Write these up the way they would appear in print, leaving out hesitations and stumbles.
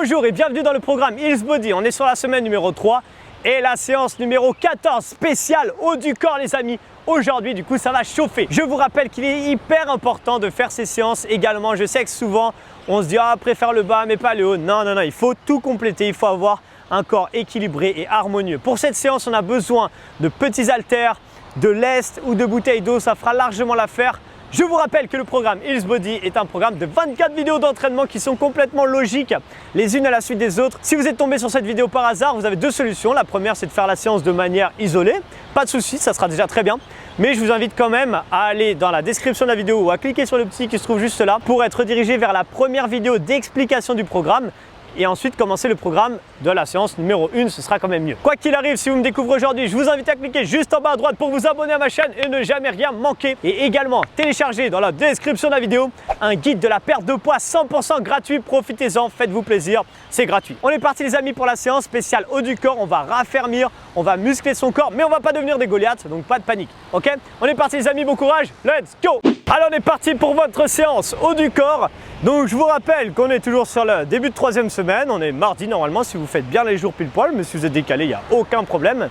Bonjour et bienvenue dans le programme Hills Body. On est sur la semaine numéro 3 et la séance numéro 14 spéciale haut du corps les amis. Aujourd'hui du coup ça va chauffer. Je vous rappelle qu'il est hyper important de faire ces séances également. Je sais que souvent on se dit après faire le bas mais pas le haut. Non, il faut tout compléter, il faut avoir un corps équilibré et harmonieux. Pour cette séance on a besoin de petits haltères, de lest ou de bouteilles d'eau, ça fera largement l'affaire. Je vous rappelle que le programme Hills Body est un programme de 24 vidéos d'entraînement qui sont complètement logiques, les unes à la suite des autres. Si vous êtes tombé sur cette vidéo par hasard, vous avez deux solutions. La première, c'est de faire la séance de manière isolée. Pas de souci, ça sera déjà très bien. Mais je vous invite quand même à aller dans la description de la vidéo ou à cliquer sur le petit qui se trouve juste là pour être redirigé vers la première vidéo d'explication du programme. Et ensuite commencer le programme de la séance numéro 1, ce sera quand même mieux. Quoi qu'il arrive, si vous me découvrez aujourd'hui, je vous invite à cliquer juste en bas à droite pour vous abonner à ma chaîne et ne jamais rien manquer. Et également, télécharger dans la description de la vidéo un guide de la perte de poids 100% gratuit. Profitez-en, faites-vous plaisir, c'est gratuit. On est parti les amis pour la séance spéciale haut du corps. On va raffermir, on va muscler son corps, mais on va pas devenir des Goliaths, donc pas de panique. Ok? On est parti les amis, bon courage, let's go! Alors on est parti pour votre séance haut du corps. Donc je vous rappelle qu'on est toujours sur le début de troisième semaine. On est mardi normalement si vous faites bien les jours pile poil, mais si vous êtes décalé, il n'y a aucun problème.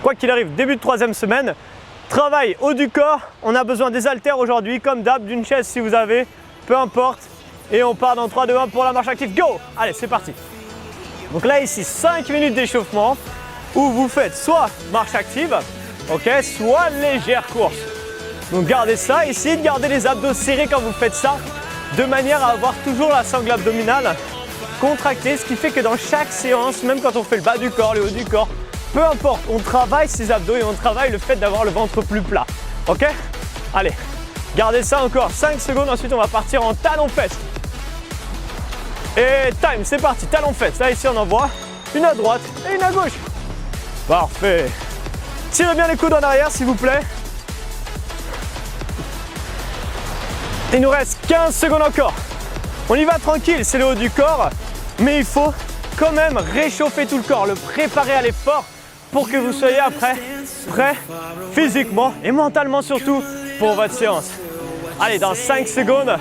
Quoi qu'il arrive, début de troisième semaine, travail haut du corps. On a besoin des haltères aujourd'hui, comme d'hab, d'une chaise si vous avez, peu importe. Et on part dans 3, 2, 1 pour la marche active. Go! Allez, c'est parti. Donc là ici, 5 minutes d'échauffement où vous faites soit marche active, ok, soit légère course. Donc gardez ça, essayez de garder les abdos serrés quand vous faites ça, de manière à avoir toujours la sangle abdominale contractée, ce qui fait que dans chaque séance, même quand on fait le bas du corps, le haut du corps, peu importe, on travaille ses abdos et on travaille le fait d'avoir le ventre plus plat. Ok? Allez, gardez ça encore 5 secondes, ensuite on va partir en talons-fesses. Et time, c'est parti, talons-fesses. Là ici on envoie une à droite et une à gauche. Parfait. Tirez bien les coudes en arrière s'il vous plaît. Il nous reste 15 secondes encore. On y va tranquille, c'est le haut du corps, mais il faut quand même réchauffer tout le corps, le préparer à l'effort pour que vous soyez après prêt physiquement et mentalement surtout pour votre séance. Allez, dans 5 secondes,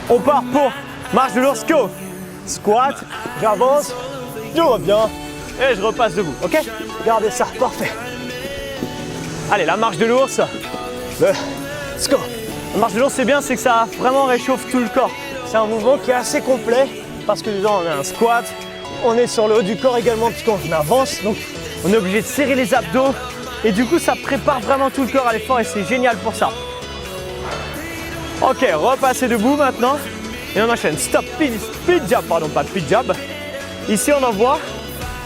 on part pour marche de l'ours. Go. Squat, j'avance, je reviens et je repasse debout. Ok? Gardez ça, parfait. Allez, la marche de l'ours. Let's go. La marche de l'ours, c'est bien, c'est que ça vraiment réchauffe tout le corps. C'est un mouvement qui est assez complet parce que dedans on a un squat, on est sur le haut du corps également puisqu'on avance, donc on est obligé de serrer les abdos et du coup ça prépare vraiment tout le corps à l'effort et c'est génial pour ça. Ok, repassez debout maintenant et on enchaîne. Stop, speed jab, pardon, pas speed jab. Ici on envoie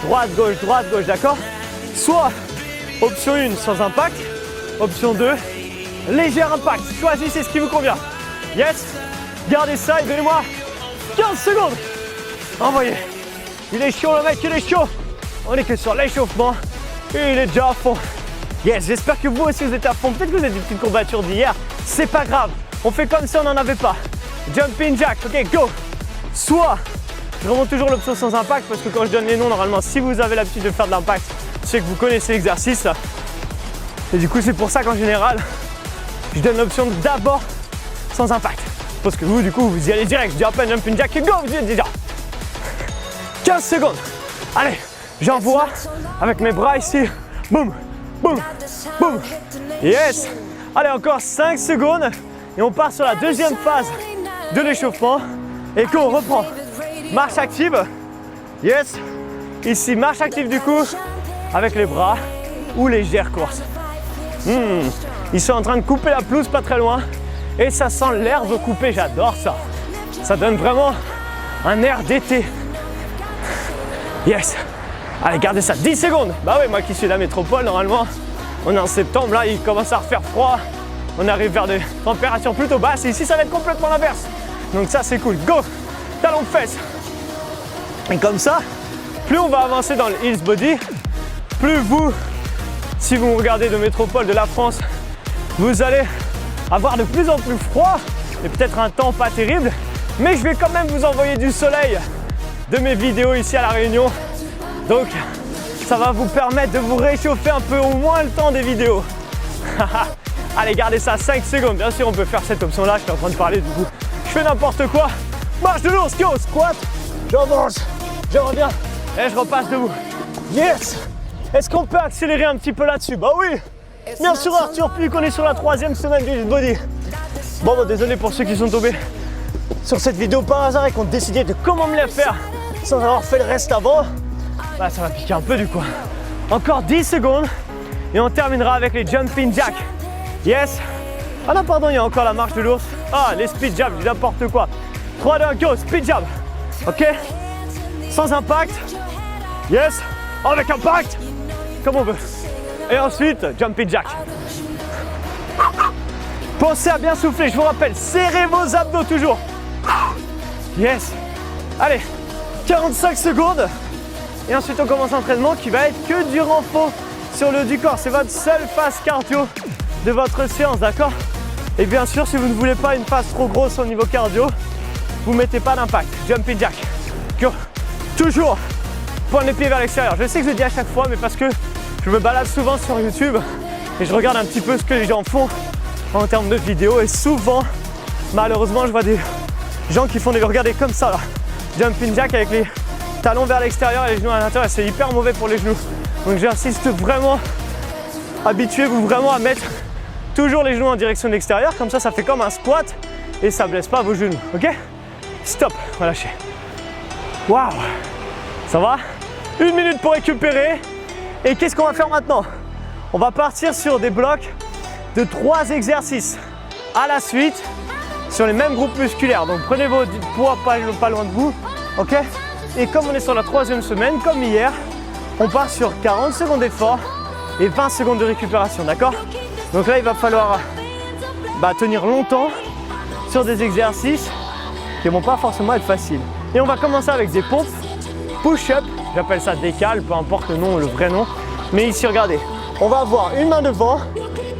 droite, gauche, d'accord? Soit option 1 sans impact, option 2 léger impact, choisissez ce qui vous convient. Yes, gardez ça et donnez-moi 15 secondes. Envoyez. Il est chaud le mec, il est chaud. On est que sur l'échauffement et il est déjà à fond. Yes, j'espère que vous aussi vous êtes à fond. Peut-être que vous avez des petites courbatures d'hier. C'est pas grave, on fait comme si on n'en avait pas. Jumping jack, ok, go. Soit, je remonte toujours l'option sans impact parce que quand je donne les noms, normalement, si vous avez l'habitude de faire de l'impact, c'est que vous connaissez l'exercice. Et du coup, c'est pour ça qu'en général, je donne l'option d'abord sans impact. Parce que vous, du coup, vous y allez direct. Je dis à peine jumping jack et go, vous y êtes déjà. 15 secondes. Allez, j'envoie avec mes bras ici. Boum, boum, boum. Yes. Allez, encore 5 secondes. Et on part sur la deuxième phase de l'échauffement. Et qu'on reprend. Marche active. Yes. Ici, marche active du coup, avec les bras ou légère course. Ils sont en train de couper la pelouse pas très loin et ça sent l'herbe coupée, j'adore ça. Ça donne vraiment un air d'été. Yes. Allez, gardez ça 10 secondes. Bah oui, moi qui suis de la métropole, normalement, on est en septembre, là, il commence à refaire froid. On arrive vers des températures plutôt basses et ici, ça va être complètement l'inverse. Donc ça, c'est cool. Go. Talons de fesses. Et comme ça, plus on va avancer dans le Hills Body, plus vous, si vous me regardez de métropole de la France, vous allez avoir de plus en plus froid et peut-être un temps pas terrible, mais je vais quand même vous envoyer du soleil de mes vidéos ici à La Réunion. Donc ça va vous permettre de vous réchauffer un peu au moins le temps des vidéos. Allez, gardez ça 5 secondes. Bien sûr, on peut faire cette option-là. Je suis en train de parler, du coup, je fais n'importe quoi. Marche de l'ours, go, squat. J'avance, je reviens et je repasse debout. Yes. Est-ce qu'on peut accélérer un petit peu là-dessus? Bah oui. Bien sûr Arthur, puis qu'on est sur la 3e semaine du body. Bon, désolé pour ceux qui sont tombés sur cette vidéo par hasard et qui ont décidé de comment me la faire sans avoir fait le reste avant. Bah ça va piquer un peu du coup. Encore 10 secondes et on terminera avec les jumping jacks. Yes. Ah non pardon, il y a encore la marche de l'ours. Ah, les speed jabs, n'importe quoi. 3, 2, 1, go, speed jab. Ok. Sans impact. Yes. Avec impact. Comme on veut. Et ensuite, jumping jack. Pensez à bien souffler, je vous rappelle, serrez vos abdos toujours. Yes. Allez, 45 secondes. Et ensuite, on commence l'entraînement qui va être que du renfort sur le haut du corps. C'est votre seule phase cardio de votre séance, d'accord? Et bien sûr, si vous ne voulez pas une phase trop grosse au niveau cardio, vous ne mettez pas d'impact. Jumping jack. Go. Toujours. Pointe les pieds vers l'extérieur. Je sais que je le dis à chaque fois, mais parce que je me balade souvent sur YouTube et je regarde un petit peu ce que les gens font en termes de vidéos. Et souvent, malheureusement, je vois des gens qui font des regardez comme ça là. Jumping jack avec les talons vers l'extérieur et les genoux à l'intérieur. C'est hyper mauvais pour les genoux. Donc j'insiste vraiment, habituez-vous vraiment à mettre toujours les genoux en direction de l'extérieur. Comme ça fait comme un squat et ça ne blesse pas vos genoux. Ok? Stop, relâchez. Waouh! Ça va? 1 minute pour récupérer. Et qu'est-ce qu'on va faire maintenant? On va partir sur des blocs de 3 exercices à la suite sur les mêmes groupes musculaires. Donc prenez vos poids pas loin de vous. Ok? Et comme on est sur la 3e semaine, comme hier, on part sur 40 secondes d'effort et 20 secondes de récupération. D'accord? Donc là, il va falloir tenir longtemps sur des exercices qui ne vont pas forcément être faciles. Et on va commencer avec des pompes, push-up, j'appelle ça décale, peu importe le nom, le vrai nom. Mais ici, regardez, on va avoir une main devant,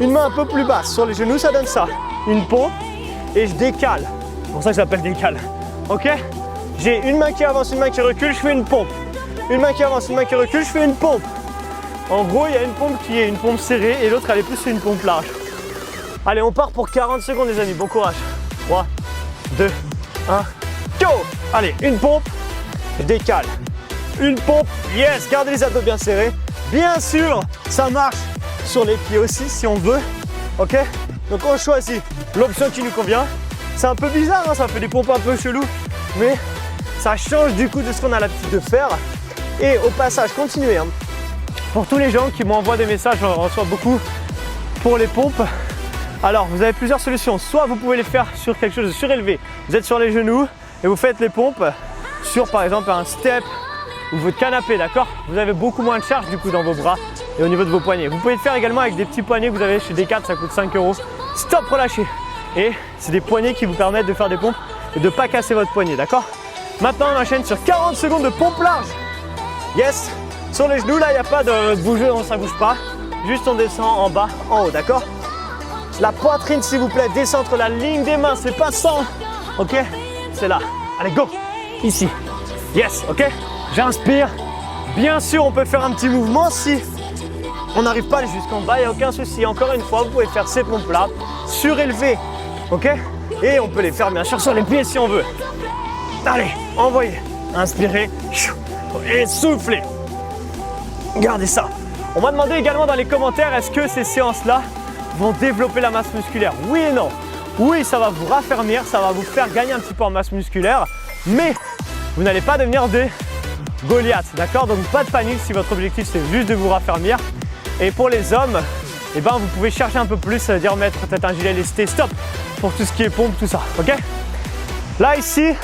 une main un peu plus basse. Sur les genoux, ça donne ça, une pompe et je décale. C'est pour ça que ça s'appelle décale. Ok? J'ai une main qui avance, une main qui recule, je fais une pompe. Une main qui avance, une main qui recule, je fais une pompe. En gros, il y a une pompe qui est une pompe serrée et l'autre, elle est plus une pompe large. Allez, on part pour 40 secondes, les amis. Bon courage. 3, 2, 1, go! Allez, une pompe, décale. Une pompe, yes, gardez les abdos bien serrés. Bien sûr, ça marche sur les pieds aussi si on veut. Ok? Donc on choisit l'option qui nous convient. C'est un peu bizarre, hein, ça fait des pompes un peu chelou, mais ça change du coup de ce qu'on a l'habitude de faire. Et au passage, continuez. Hein. Pour tous les gens qui m'envoient des messages, j'en reçois beaucoup pour les pompes. Alors, vous avez plusieurs solutions. Soit vous pouvez les faire sur quelque chose de surélevé. Vous êtes sur les genoux et vous faites les pompes sur par exemple un step ou votre canapé, d'accord? Vous avez beaucoup moins de charge du coup dans vos bras et au niveau de vos poignets. Vous pouvez le faire également avec des petits poignets que vous avez chez Decathlon, ça coûte 5 €. Stop, relâchez. Et c'est des poignets qui vous permettent de faire des pompes et de ne pas casser votre poignet, d'accord? Maintenant, on enchaîne sur 40 secondes de pompe large. Yes. Sur les genoux, là, il n'y a pas de bouger, ça ne bouge pas. Juste on descend en bas, en haut, d'accord? La poitrine, s'il vous plaît, descend entre la ligne des mains, c'est pas ça. Ok? C'est là. Allez, go. Ici. Yes, ok? J'inspire. Bien sûr, on peut faire un petit mouvement si on n'arrive pas jusqu'en bas, il n'y a aucun souci. Encore une fois, vous pouvez faire ces pompes-là, surélevées, ok? Et on peut les faire bien sûr sur les pieds si on veut. Allez, envoyez. Inspirez. Et soufflez. Gardez ça. On m'a demandé également dans les commentaires, est-ce que ces séances-là vont développer la masse musculaire? Oui et non. Oui, ça va vous raffermir, ça va vous faire gagner un petit peu en masse musculaire, mais vous n'allez pas devenir des Goliaths, d'accord? Donc pas de panique si votre objectif c'est juste de vous raffermir. Et pour les hommes, eh ben, vous pouvez chercher un peu plus, dire mettre peut-être un gilet lesté, stop, pour tout ce qui est pompe, tout ça, ok? Là ici,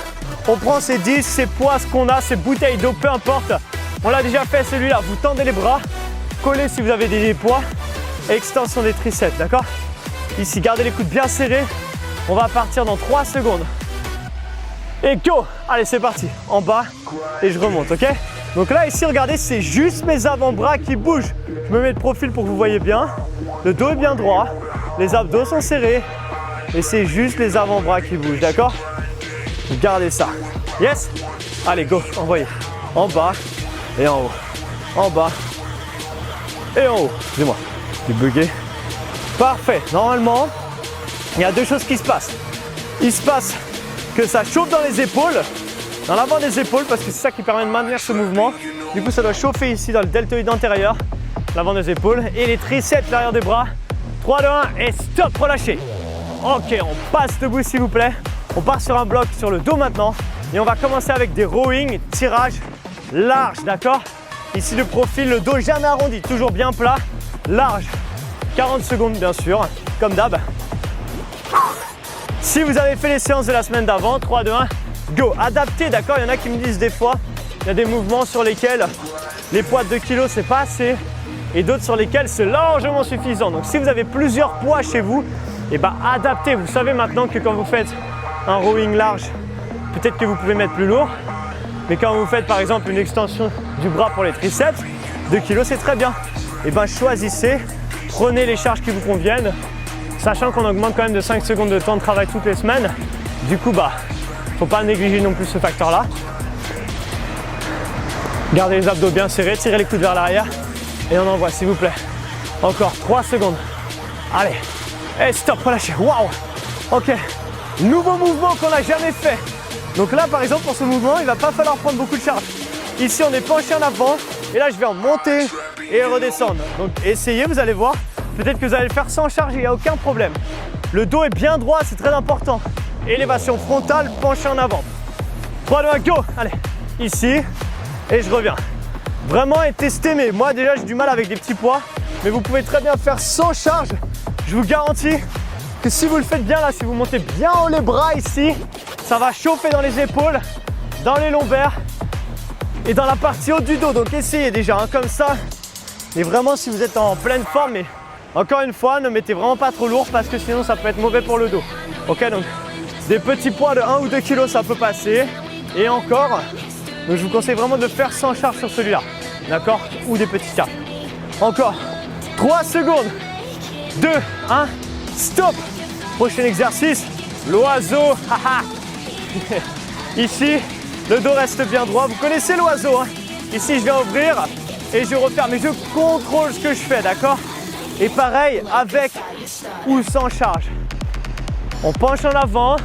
on prend ces disques, ces poids, ce qu'on a, ces bouteilles d'eau, peu importe. On l'a déjà fait celui-là, vous tendez les bras, collez si vous avez des poids, extension des triceps, d'accord? Ici, gardez les coudes bien serrés. On va partir dans 3 secondes. Et go! Allez, c'est parti. En bas et je remonte, ok? Donc là, ici, regardez, c'est juste mes avant-bras qui bougent. Je me mets de profil pour que vous voyez bien. Le dos est bien droit. Les abdos sont serrés. Et c'est juste les avant-bras qui bougent, d'accord? Gardez ça. Yes? Allez, go, envoyez. En bas et en haut. En bas et en haut. Excusez-moi, j'ai bugué. Parfait. Normalement, il y a deux choses qui se passent. Il se passe que ça chauffe dans les épaules, dans l'avant des épaules, parce que c'est ça qui permet de maintenir ce mouvement. Du coup, ça doit chauffer ici dans le deltoïde antérieur, l'avant des épaules et les triceps derrière des bras. 3, 2, 1 et stop, relâchez. Ok, on passe debout s'il vous plaît. On part sur un bloc sur le dos maintenant et on va commencer avec des rowing, tirage large, d'accord? Ici de profil, le dos jamais arrondi, toujours bien plat, large. 40 secondes bien sûr, comme d'hab. Si vous avez fait les séances de la semaine d'avant, 3, 2, 1, go. Adapté, d'accord? Il y en a qui me disent des fois, il y a des mouvements sur lesquels les poids de 2 kg c'est pas assez et d'autres sur lesquels c'est largement suffisant. Donc si vous avez plusieurs poids chez vous, et ben adaptez. Vous savez maintenant que quand vous faites un rowing large, peut-être que vous pouvez mettre plus lourd, mais quand vous faites par exemple une extension du bras pour les triceps, 2 kg c'est très bien. Et ben choisissez, prenez les charges qui vous conviennent, sachant qu'on augmente quand même de 5 secondes de temps de travail toutes les semaines. Du coup, faut pas négliger non plus ce facteur-là. Gardez les abdos bien serrés, tirez les coudes vers l'arrière et on envoie s'il vous plaît. Encore 3 secondes. Allez, et stop, relâchez. Waouh. Ok, nouveau mouvement qu'on n'a jamais fait. Donc là, par exemple, pour ce mouvement, il ne va pas falloir prendre beaucoup de charge. Ici, on est penché en avant et là, je vais en monter et redescendre. Donc essayez, vous allez voir. Peut-être que vous allez le faire sans charge, il n'y a aucun problème. Le dos est bien droit, c'est très important. Élévation frontale, penché en avant. 3, 2, 1, go. Allez, ici et je reviens. Vraiment, et testez, mais moi déjà, j'ai du mal avec des petits poids. Mais vous pouvez très bien faire sans charge. Je vous garantis que si vous le faites bien là, si vous montez bien haut les bras ici, ça va chauffer dans les épaules, dans les lombaires et dans la partie haute du dos. Donc essayez déjà, hein, comme ça. Et vraiment, si vous êtes en pleine forme, mais encore une fois, ne mettez vraiment pas trop lourd parce que sinon ça peut être mauvais pour le dos. Ok, donc des petits poids de 1 ou 2 kg, ça peut passer. Et encore, donc je vous conseille vraiment de faire sans charge sur celui-là. D'accord? Ou des petits cartes. Encore 3 secondes. 2, 1, stop. Prochain exercice, l'oiseau. Ici, le dos reste bien droit. Vous connaissez l'oiseau, hein? Ici, je viens ouvrir et je referme. Mais je contrôle ce que je fais, d'accord? Et pareil, avec ou sans charge. On penche en avant.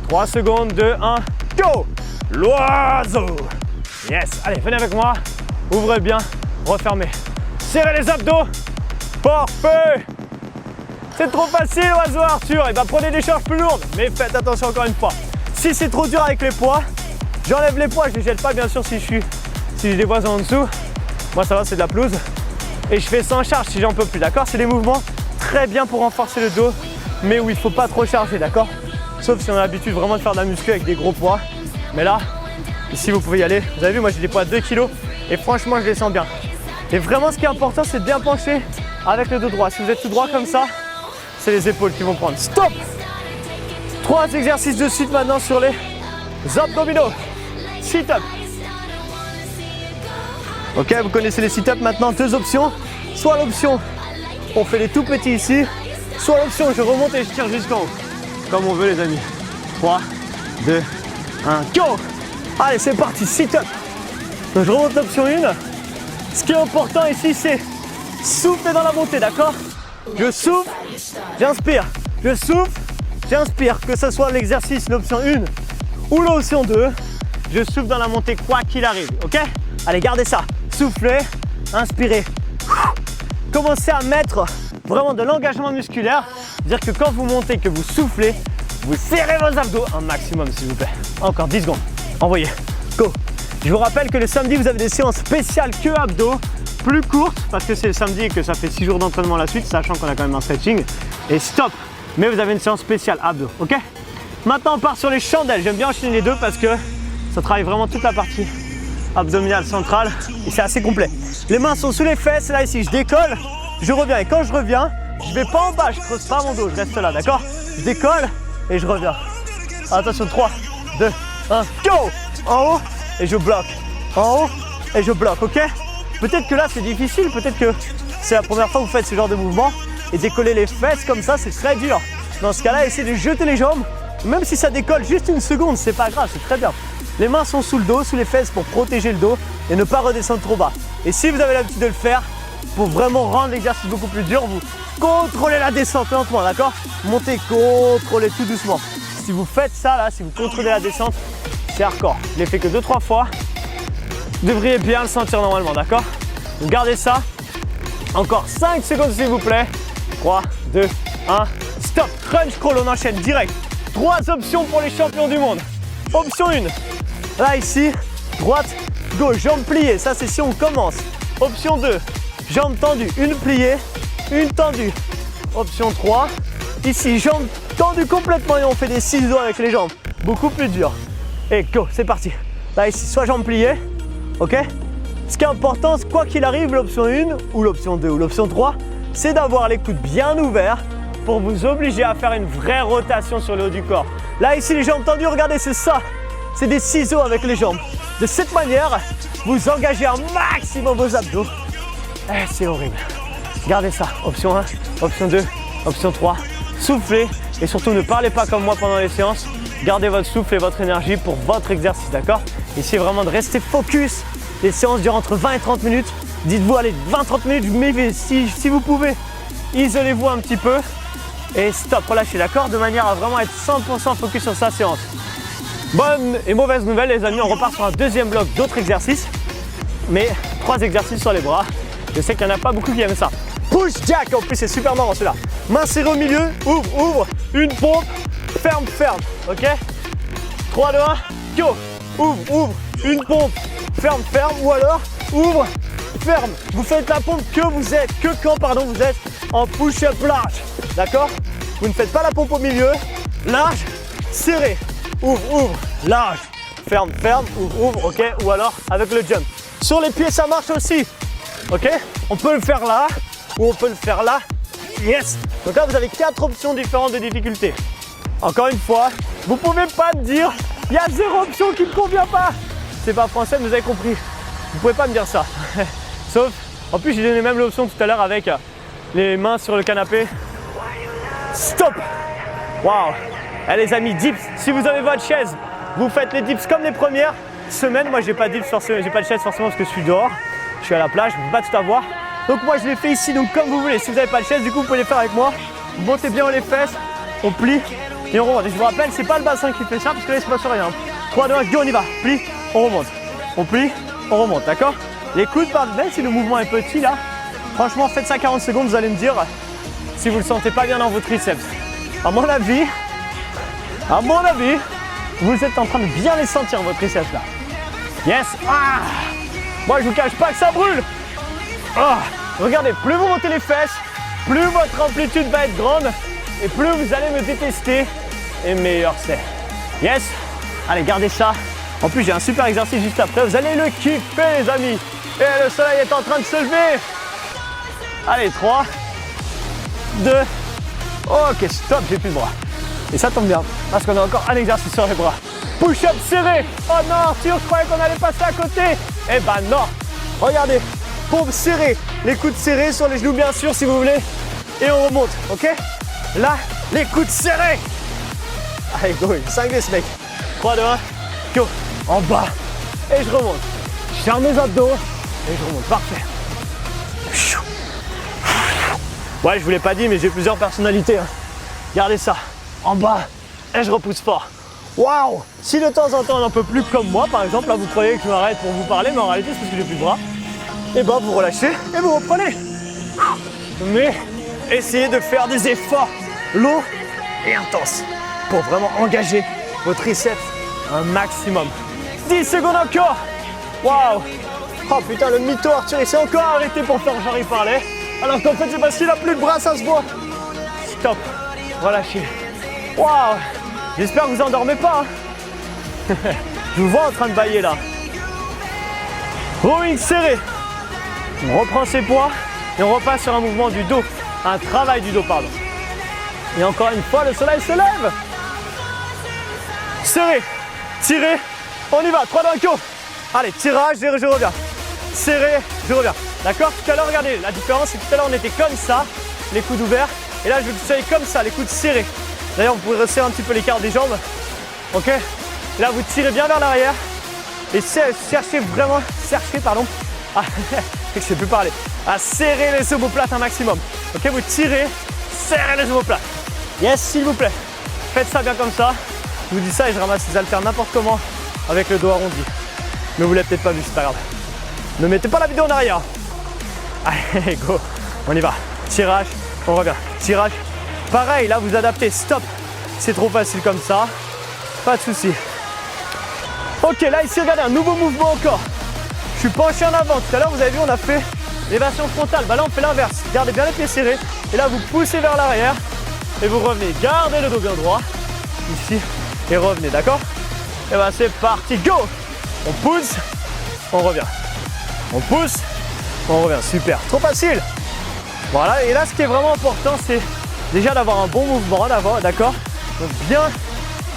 3 secondes, 2, 1, go! L'oiseau. Yes, allez, venez avec moi. Ouvrez bien, refermez. Serrez les abdos. Parfait. C'est trop facile, oiseau Arthur. Et ben prenez des charges plus lourdes. Mais faites attention encore une fois. Si c'est trop dur avec les poids, j'enlève les poids. Je ne les jette pas bien sûr si j'ai des poids en dessous. Moi ça va, c'est de la pelouse. Et je fais sans charge si j'en peux plus, d'accord? C'est des mouvements très bien pour renforcer le dos, mais où il ne faut pas trop charger, d'accord? Sauf si on a l'habitude vraiment de faire de la muscu avec des gros poids. Mais là, ici vous pouvez y aller. Vous avez vu, moi j'ai des poids de 2 kg et franchement je les sens bien. Et vraiment ce qui est important, c'est de bien pencher avec le dos droit. Si vous êtes tout droit comme ça, c'est les épaules qui vont prendre. Stop! 3 exercices de suite maintenant sur les abdominaux. Sit-up. Ok, vous connaissez les sit-ups maintenant, 2 options. Soit l'option, on fait les tout petits ici, soit l'option, je remonte et je tire jusqu'en haut. Comme on veut les amis. 3, 2, 1, go! Allez, c'est parti, sit-up. Donc je remonte l'option 1. Ce qui est important ici, c'est souffler dans la montée, d'accord? Je souffle, j'inspire. Je souffle, j'inspire. Que ce soit l'exercice, l'option 1 ou l'option 2, je souffle dans la montée quoi qu'il arrive, ok? Allez, gardez ça. Soufflez, inspirez. Commencez à mettre vraiment de l'engagement musculaire. C'est-à-dire que quand vous montez, que vous soufflez, vous serrez vos abdos un maximum, s'il vous plaît. Encore 10 secondes. Envoyez. Go. Je vous rappelle que le samedi, vous avez des séances spéciales que abdos, plus courtes, parce que c'est le samedi et que ça fait 6 jours d'entraînement à la suite, sachant qu'on a quand même un stretching. Et stop. Mais vous avez une séance spéciale abdos, ok? Maintenant, on part sur les chandelles. J'aime bien enchaîner les deux parce que ça travaille vraiment toute la partie abdominale centrale et c'est assez complet. Les mains sont sous les fesses, là ici je décolle, je reviens et quand je reviens, je vais pas en bas, je creuse pas mon dos, je reste là, d'accord? Je décolle et je reviens. Attention, 3, 2, 1, go! En haut et je bloque, en haut et je bloque, ok? Peut-être que là c'est difficile, peut-être que c'est la première fois que vous faites ce genre de mouvement et décoller les fesses comme ça c'est très dur. Dans ce cas-là, essayez de jeter les jambes, même si ça décolle juste une seconde, c'est pas grave, c'est très bien. Les mains sont sous le dos, sous les fesses pour protéger le dos et ne pas redescendre trop bas. Et si vous avez l'habitude de le faire, pour vraiment rendre l'exercice beaucoup plus dur, vous contrôlez la descente lentement, d'accord? Montez, contrôlez tout doucement. si vous faites ça là, si vous contrôlez la descente, c'est hardcore. Je l'ai fait que 2-3 fois. Vous devriez bien le sentir normalement, d'accord? Donc gardez ça. Encore 5 secondes s'il vous plaît. 3, 2, 1, stop. Crunch crawl, on enchaîne direct. 3 options pour les champions du monde. Option 1. Là ici, droite, gauche, jambes pliées. Ça c'est si on commence. Option 2. Jambes tendues, une pliée, une tendue. Option 3. Ici, jambes tendues complètement et on fait des ciseaux avec les jambes. Beaucoup plus dur. Et go, c'est parti. Là ici, soit jambes pliées. Ok? Ce qui est important, quoi qu'il arrive, l'option 1 ou l'option 2 ou l'option 3, c'est d'avoir les coudes bien ouverts pour vous obliger à faire une vraie rotation sur le haut du corps. Là ici, les jambes tendues, regardez, c'est ça. C'est des ciseaux avec les jambes. De cette manière, vous engagez un maximum vos abdos. Eh, c'est horrible. Gardez ça. Option 1, option 2, option 3. Soufflez et surtout ne parlez pas comme moi pendant les séances. Gardez votre souffle et votre énergie pour votre exercice, d'accord? Essayez vraiment de rester focus. Les séances durent entre 20 et 30 minutes. Dites-vous, allez, 20-30 minutes, mais si vous pouvez, isolez-vous un petit peu et stop, relâchez, d'accord? De manière à vraiment être 100% focus sur sa séance. Bonne et mauvaise nouvelle, les amis, on repart sur un deuxième bloc d'autres exercices, mais 3 exercices sur les bras. Je sais qu'il n'y en a pas beaucoup qui aiment ça. Push jack, en plus c'est super marrant celui-là. Main serrée au milieu, ouvre, ouvre, une pompe, ferme, ferme, ok? 3, 2, 1, go, ouvre, ouvre, une pompe, ferme, ferme, ou alors ouvre, ferme. Vous faites la pompe quand vous êtes en push-up large, d'accord? Vous ne faites pas la pompe au milieu, large, serré, ouvre, ouvre, large, ferme, ferme, ouvre, ouvre, ok? Ou alors avec le jump. Sur les pieds, ça marche aussi, ok? On peut le faire là, ou on peut le faire là, yes! Donc là, vous avez 4 options différentes de difficulté. Encore une fois, vous ne pouvez pas me dire, il y a 0 option qui ne me convient pas. C'est pas français, mais vous avez compris. Vous pouvez pas me dire ça. Sauf, en plus, j'ai donné même l'option tout à l'heure avec les mains sur le canapé. Stop! Waouh! Allez les amis, dips. Si vous avez votre chaise, vous faites les dips comme les premières semaines. Moi, j'ai pas de dips forcément, j'ai pas de chaise forcément parce que je suis dehors. Je suis à la plage, je ne peux pas tout avoir. Donc moi, je les fais ici, donc comme vous voulez. Si vous n'avez pas de chaise, du coup, vous pouvez les faire avec moi. Vous montez bien les fesses, on plie et on remonte. Et je vous rappelle, c'est pas le bassin qui fait ça parce que là, il se passe rien. 3, 2, 1, go, on y va. Plie, on remonte. On plie, on remonte, d'accord? Les coudes partent, même si le mouvement est petit là, franchement, faites ça 40 secondes, vous allez me dire si vous le sentez pas bien dans vos triceps. À mon avis, vous êtes en train de bien les sentir, vos triceps là. Yes! Ah! Moi, je vous cache pas que ça brûle. Ah! Regardez, plus vous montez les fesses, plus votre amplitude va être grande et plus vous allez me détester et meilleur c'est. Yes! Allez, gardez ça. En plus, j'ai un super exercice juste après. Vous allez le kiffer, les amis. Et le soleil est en train de se lever. Allez, 3, 2. Ok, stop, j'ai plus de bras. Et ça tombe bien, parce qu'on a encore un exercice sur les bras. Push-up serré. Oh non, Arthur, je croyais qu'on allait passer à côté. Eh ben non. Regardez, pompe serrée. Les coudes serrés sur les genoux, bien sûr, si vous voulez. Et on remonte, ok? Là, les coudes serrés. Allez, go, 5 des mec. 3, 2, 1, go. En bas. Et je remonte. Je ferme mes abdos. Et je remonte, parfait. Ouais, je vous l'ai pas dit, mais j'ai plusieurs personnalités. Regardez ça. En bas. Et je repousse fort. Waouh! Si de temps en temps on n'en peut plus comme moi, par exemple, là vous croyez que je m'arrête pour vous parler, mais en réalité c'est parce que j'ai plus de bras. Et ben vous relâchez et vous reprenez. Mais essayez de faire des efforts lourds et intenses pour vraiment engager vos triceps un maximum. 10 secondes encore. Waouh! Oh putain, le mytho Arthur, il s'est encore arrêté pour faire genre il parlait. Alors qu'en fait c'est parce qu'il a plus de bras, ça se voit. Stop. Relâchez. Waouh! J'espère que vous endormez pas. Je vous vois en train de bailler là. Rowing serré. On reprend ses poids et on repasse sur un mouvement du dos. Un travail du dos, pardon. Et encore une fois, le soleil se lève. Serré. Tiré. On y va. 3 dans le go. Allez, tirage, je reviens. Serré, je reviens. D'accord? Tout à l'heure, regardez, la différence, c'est que tout à l'heure, on était comme ça, les coudes ouverts. Et là, je veux que vous soyez comme ça, les coudes serrés. D'ailleurs, vous pouvez resserrer un petit peu l'écart des jambes. Ok? Là, vous tirez bien vers l'arrière. Et cherchez vraiment, à, je sais plus parler, à serrer les omoplates un maximum. Ok? Vous tirez, serrez les omoplates. Yes, s'il vous plaît. Faites ça bien comme ça. Je vous dis ça et je ramasse les haltères n'importe comment avec le dos arrondi. Mais vous l'avez peut-être pas vu, c'est pas grave. Ne mettez pas la vidéo en arrière. Allez, go, on y va. Tirage, on revient. Tirage. Pareil, là vous adaptez, stop. C'est trop facile comme ça. Pas de souci. Ok, là ici, regardez, un nouveau mouvement encore. Je suis penché en avant. Tout à l'heure, vous avez vu, on a fait l'élévation frontale. Bah là, on fait l'inverse. Gardez bien les pieds serrés. Et là, vous poussez vers l'arrière. Et vous revenez. Gardez le dos bien droit. Ici. Et revenez, d'accord? Et bah, c'est parti. Go! On pousse. On revient. On pousse. On revient. Super. Trop facile. Voilà. Et là, ce qui est vraiment important, c'est déjà d'avoir un bon mouvement en avant. D'accord? Donc, bien.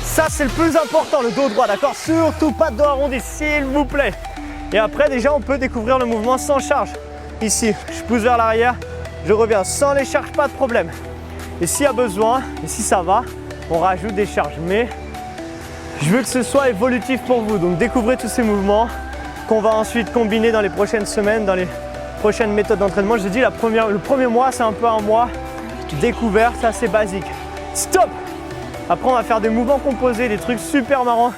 Ça, c'est le plus important, le dos droit. D'accord? Surtout pas de dos arrondi, s'il vous plaît. Et après, déjà, on peut découvrir le mouvement sans charge. Ici, je pousse vers l'arrière, je reviens sans les charges, pas de problème. Et s'il y a besoin, et si ça va, on rajoute des charges. Mais je veux que ce soit évolutif pour vous. Donc, découvrez tous ces mouvements qu'on va ensuite combiner dans les prochaines semaines, dans les prochaines méthodes d'entraînement. Je dis, le premier mois, c'est un peu un mois découvert, ça c'est basique. Stop! Après, on va faire des mouvements composés, des trucs super marrants.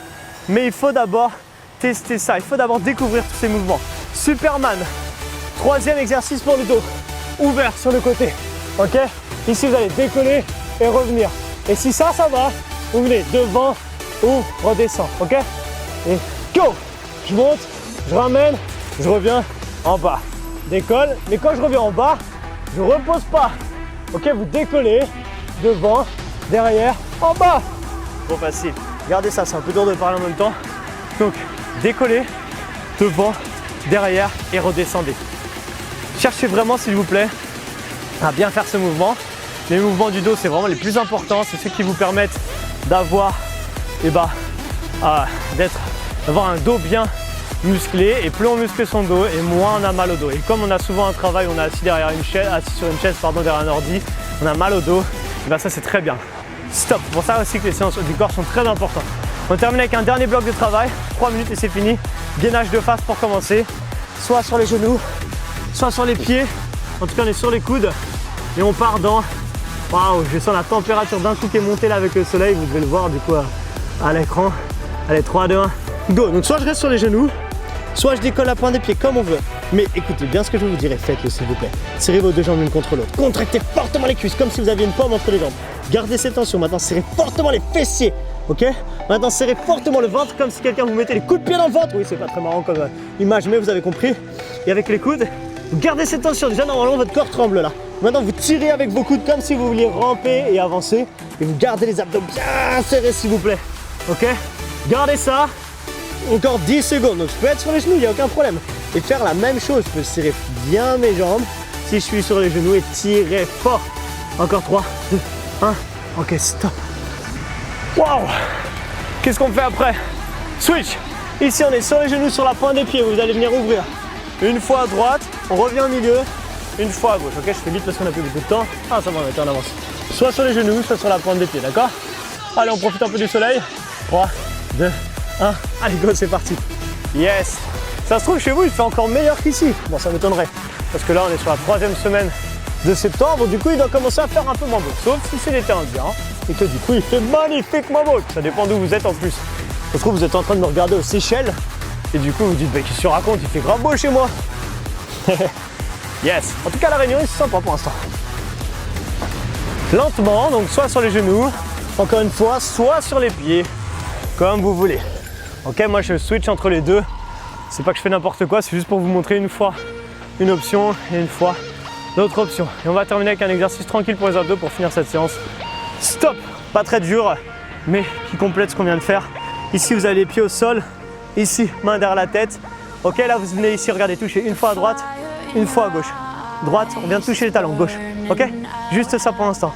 Mais il faut d'abord tester ça. Il faut d'abord découvrir tous ces mouvements. Superman. Troisième exercice pour le dos. Ouvert sur le côté. Ok? Ici, vous allez décoller et revenir. Et si ça va, vous venez devant ou redescend. Ok? Et go! Je monte, je ramène, je reviens en bas. Décolle. Mais quand je reviens en bas, je repose pas. Ok? Vous décollez devant, derrière, en bas. Trop facile. Regardez ça, c'est un peu dur de parler en même temps. Donc, décollez, devant, derrière et redescendez. Cherchez vraiment, s'il vous plaît, à bien faire ce mouvement. Les mouvements du dos, c'est vraiment les plus importants. C'est ceux qui vous permettent d'avoir d'avoir un dos bien musclé. Et plus on muscle son dos, et moins on a mal au dos. Et comme on a souvent un travail, on est assis sur une chaise, derrière un ordi, on a mal au dos, et bien ça c'est très bien. Stop. C'est pour ça aussi que les séances du corps sont très importantes. On termine avec un dernier bloc de travail, 3 minutes et c'est fini. Gainage de face pour commencer, soit sur les genoux, soit sur les pieds. En tout cas, on est sur les coudes et on part dans... Waouh, je sens la température d'un coup qui est montée là avec le soleil. Vous devez le voir du coup à l'écran. Allez, 3, 2, 1, go. Donc soit je reste sur les genoux, soit je décolle la pointe des pieds comme on veut. Mais écoutez bien ce que je vous dirai, faites-le s'il vous plaît. Serrez vos deux jambes l'une contre l'autre. Contractez fortement les cuisses comme si vous aviez une pomme entre les jambes. Gardez cette tension. Maintenant, serrez fortement les fessiers. Ok? Maintenant, serrez fortement le ventre comme si quelqu'un vous mettait les coups de pied dans le ventre. Oui, c'est pas très marrant comme image, mais vous avez compris. Et avec les coudes, vous gardez cette tension. Déjà, normalement, votre corps tremble là. Maintenant, vous tirez avec vos coudes comme si vous vouliez ramper et avancer. Et vous gardez les abdos bien serrés, s'il vous plaît. Ok? Gardez ça. Encore 10 secondes. Donc, je peux être sur les genoux, il n'y a aucun problème. Et faire la même chose. Je peux serrer bien mes jambes si je suis sur les genoux et tirer fort. Encore 3, 2, 1. Ok, stop. Waouh! Qu'est-ce qu'on fait après? Switch. Ici, on est sur les genoux, sur la pointe des pieds. Vous allez venir ouvrir. Une fois à droite, on revient au milieu. Une fois à gauche. Ok, je fais vite parce qu'on n'a plus beaucoup de temps. Ah, ça va, on est en avance. Soit sur les genoux, soit sur la pointe des pieds, d'accord? Allez, on profite un peu du soleil. 3, 2, 1. Allez, go, c'est parti. Yes! Ça se trouve, chez vous, il fait encore meilleur qu'ici. Bon, ça m'étonnerait. Parce que là, on est sur la 3e semaine de septembre. Du coup, il doit commencer à faire un peu moins beau. Sauf si c'est l'été indien. Et que du coup, il fait magnifiquement beau. Ça dépend d'où vous êtes en plus. Ça se trouve, vous êtes en train de me regarder aux Seychelles. Et du coup, vous dites, bah, qu'est-ce que tu racontes? Il fait grave beau chez moi. Yes. En tout cas, la Réunion, c'est sympa pour l'instant. Lentement, donc soit sur les genoux, encore une fois, soit sur les pieds, comme vous voulez. Ok, moi, je switch entre les deux. C'est pas que je fais n'importe quoi, c'est juste pour vous montrer une fois une option et une fois l'autre option. Et on va terminer avec un exercice tranquille pour les abdos pour finir cette séance. Stop! Pas très dur, mais qui complète ce qu'on vient de faire. Ici, vous avez les pieds au sol. Ici, main derrière la tête. Ok, là, vous venez ici, regardez, toucher une fois à droite, une fois à gauche. Droite, on vient de toucher les talons, gauche. Ok? Juste ça pour l'instant.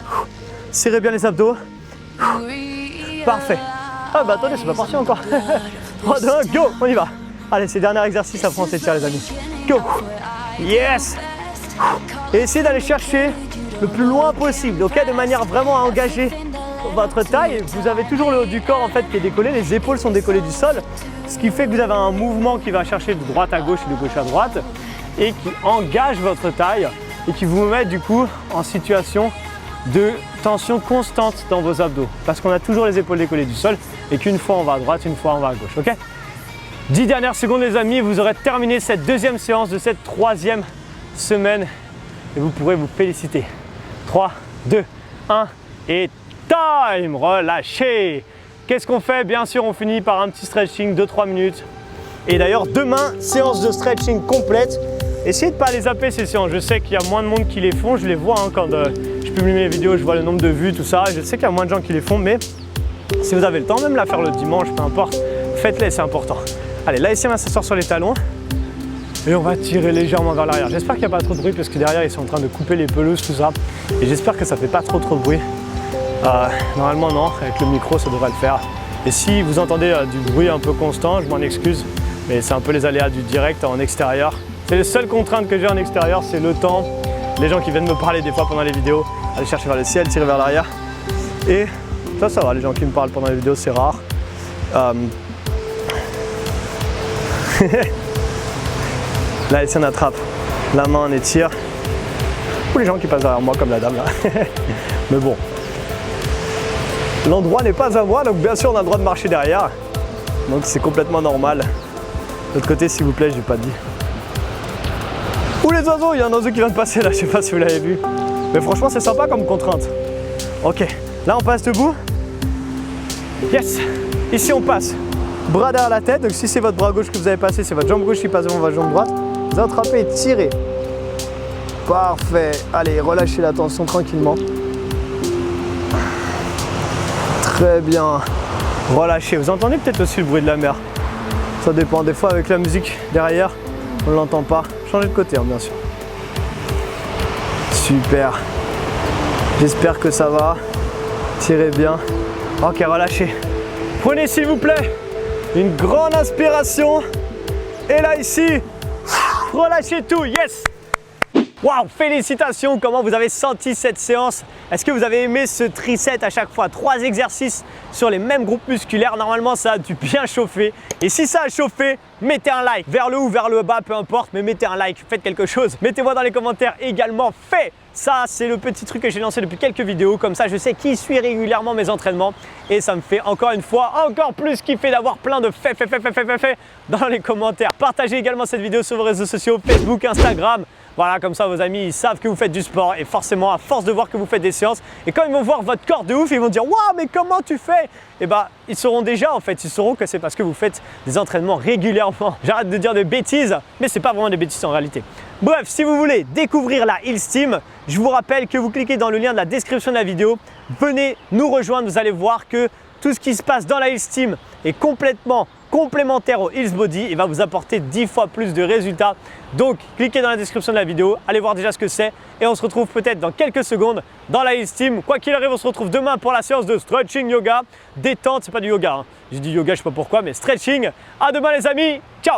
Serrez bien les abdos. Parfait. Ah bah attendez, c'est pas parti encore. 3, 2, 1, go! On y va. Allez, c'est le dernier exercice, après on s'étire les amis. Go! Yes! Et essayez d'aller chercher le plus loin possible, ok? De manière vraiment à engager votre taille. Vous avez toujours le haut du corps en fait qui est décollé, les épaules sont décollées du sol, ce qui fait que vous avez un mouvement qui va chercher de droite à gauche et de gauche à droite et qui engage votre taille et qui vous met du coup en situation de tension constante dans vos abdos parce qu'on a toujours les épaules décollées du sol et qu'une fois on va à droite, une fois on va à gauche, ok? 10 dernières secondes les amis, vous aurez terminé cette deuxième séance de cette troisième semaine et vous pourrez vous féliciter. 3, 2, 1 et time! Relâchez! Qu'est-ce qu'on fait? Bien sûr, on finit par un petit stretching, 2-3 minutes. Et d'ailleurs, demain, séance de stretching complète. Essayez de ne pas les zapper ces séances. Je sais qu'il y a moins de monde qui les font. Je les vois hein, quand je publie mes vidéos, je vois le nombre de vues, tout ça. Je sais qu'il y a moins de gens qui les font, mais si vous avez le temps, même la faire le dimanche, peu importe, faites-les, c'est important. Allez, là ici, on va s'asseoir sur les talons et on va tirer légèrement vers l'arrière. J'espère qu'il n'y a pas trop de bruit parce que derrière, ils sont en train de couper les pelouses, tout ça. Et j'espère que ça ne fait pas trop de bruit. Normalement, non. Avec le micro, ça devrait le faire. Et si vous entendez du bruit un peu constant, je m'en excuse. Mais c'est un peu les aléas du direct en extérieur. C'est les seules contraintes que j'ai en extérieur, c'est le temps. Les gens qui viennent me parler des fois pendant les vidéos, aller chercher vers le ciel, tirer vers l'arrière. Et ça va, les gens qui me parlent pendant les vidéos, c'est rare. Là, ici, on attrape la main, on étire. Ou les gens qui passent derrière moi, comme la dame là. Mais bon, l'endroit n'est pas à moi, donc bien sûr, on a le droit de marcher derrière. Donc, c'est complètement normal. De l'autre côté, s'il vous plaît, j'ai pas dit. Ou les oiseaux, il y a un oiseau qui vient de passer là, je sais pas si vous l'avez vu. Mais franchement, c'est sympa comme contrainte. Ok, là, on passe debout. Yes, ici, on passe. Bras derrière la tête, donc si c'est votre bras gauche que vous avez passé, c'est votre jambe gauche qui passe devant votre jambe droite. Vous attrapez et tirez. Parfait. Allez, relâchez la tension tranquillement. Très bien. Relâchez. Vous entendez peut-être aussi le bruit de la mer. Ça dépend. Des fois, avec la musique derrière, on ne l'entend pas. Changez de côté, hein, bien sûr. Super. J'espère que ça va. Tirez bien. Ok, relâchez. Prenez, s'il vous plaît, une grande inspiration. Et là, ici, relâchez tout. Yes! Waouh, félicitations! Comment vous avez senti cette séance? Est-ce que vous avez aimé ce triset à chaque fois? 3 exercices sur les mêmes groupes musculaires. Normalement, ça a dû bien chauffer. Et si ça a chauffé, mettez un like. Vers le haut ou vers le bas, peu importe, mais mettez un like. Faites quelque chose. Mettez-moi dans les commentaires également. Fait! Ça, c'est le petit truc que j'ai lancé depuis quelques vidéos. Comme ça, je sais qui suit régulièrement mes entraînements. Et ça me fait encore une fois, encore plus kiffer d'avoir plein de faits dans les commentaires. Partagez également cette vidéo sur vos réseaux sociaux, Facebook, Instagram. Voilà, comme ça, vos amis, ils savent que vous faites du sport. Et forcément, à force de voir que vous faites des séances, et quand ils vont voir votre corps de ouf, ils vont dire « Waouh, mais comment tu fais ?» Et bah, ils sauront déjà, en fait. Ils sauront que c'est parce que vous faites des entraînements régulièrement. J'arrête de dire des bêtises, mais c'est pas vraiment des bêtises en réalité. Bref, si vous voulez découvrir la Hills Team, je vous rappelle que vous cliquez dans le lien de la description de la vidéo. Venez nous rejoindre, vous allez voir que tout ce qui se passe dans la Hills Team est complètement complémentaire au Hills Body et va vous apporter 10 fois plus de résultats. Donc, cliquez dans la description de la vidéo, allez voir déjà ce que c'est et on se retrouve peut-être dans quelques secondes dans la Hills Team. Quoi qu'il arrive, on se retrouve demain pour la séance de stretching yoga, détente, c'est pas du yoga, hein. J'ai dit yoga, je sais pas pourquoi, mais stretching. À demain les amis, ciao!